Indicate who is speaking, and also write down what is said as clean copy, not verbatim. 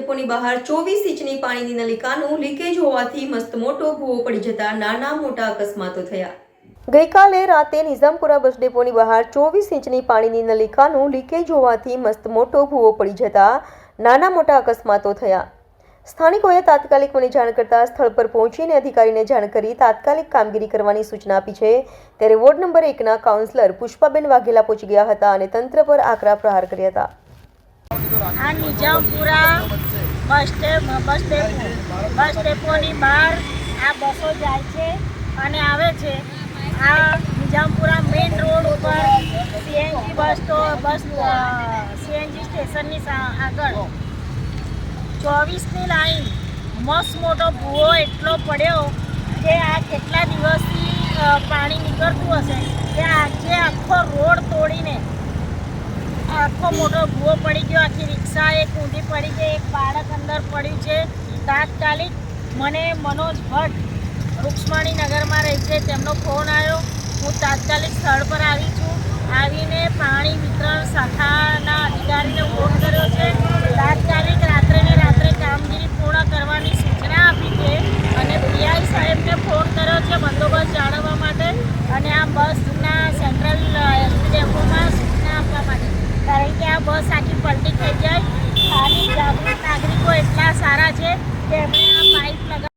Speaker 1: ડેપોની બહાર 24 ઇંચની પાણીની નલિકાનું લીકેજ હોવાથી મસ્ત મોટો ભૂવો પડી જતા નાના મોટા અકસ્માતો થયા. ગઈકાલે રાતે નિઝામપુરા બસ ડેપોની બહાર 24 ઇંચની પાણીની નલિકાનું લીકેજ હોવાથી મસ્ત મોટો ભૂવો પડી જતા નાના મોટા અકસ્માતો થયા. સ્થાનિકોએ તાત્કાલિક મને જાણ કરતા સ્થળ પર પહોંચીને અધિકારીને જાણ કરી તાત્કાલિક કામગીરી કરવાની સૂચના આપી છે. ત્યારે વોર્ડ નંબર 1ના કાઉન્સિલર પુષ્પાબેન વાઘેલા પહોંચી ગયા હતા અને તંત્ર પર આકરા પ્રહાર કર્યા હતા.
Speaker 2: આ નિઝામપુરા બસ ડેપોની બહાર આ બસો જાય છે અને આવે છે. આ નિઝામપુરા મેઇન રોડ ઉપર સીએનજી સ્ટેશનની આગળ 24ની લાઈન મસ્ત મોટો ભૂવો એટલો પડ્યો કે આ કેટલા દિવસથી પાણી નીકળતું હશે કે આજે આખો રોડ તોડીને આખો મોટો ભૂવો પડી ગયો. આખી રિક્ષા એક ઊંધી પડી ગઈ, એક બાળક અંદર પડ્યું છે. તાત્કાલિક મને મનોજ ભટ્ટ રૂક્ષ્મણી નગરમાં રહે છે, તેમનો ફોન આવ્યો. હું તાત્કાલિક સ્થળ પર આવી છું. આવીને પાણી વિતરણ શાખાના અધિકારીને ફોન કર્યો છે. તાત્કાલિક રાત્રે કામગીરી પૂર્ણ કરવાની સૂચના આપી છે અને પીઆઈ સાહેબને ફોન કર્યો છે બંદોબસ્ત જાળવવા માટે અને આ બસના સેન્ટ્રલ ડેપોમાં સૂચના આપવા માટે, કારણ કે આ બસ આખી પલટી થઈ જાય. સ્થાનિક જાગૃત નાગરિકો એટલા સારા છે કે એમણે આ પાઇપ લગાવી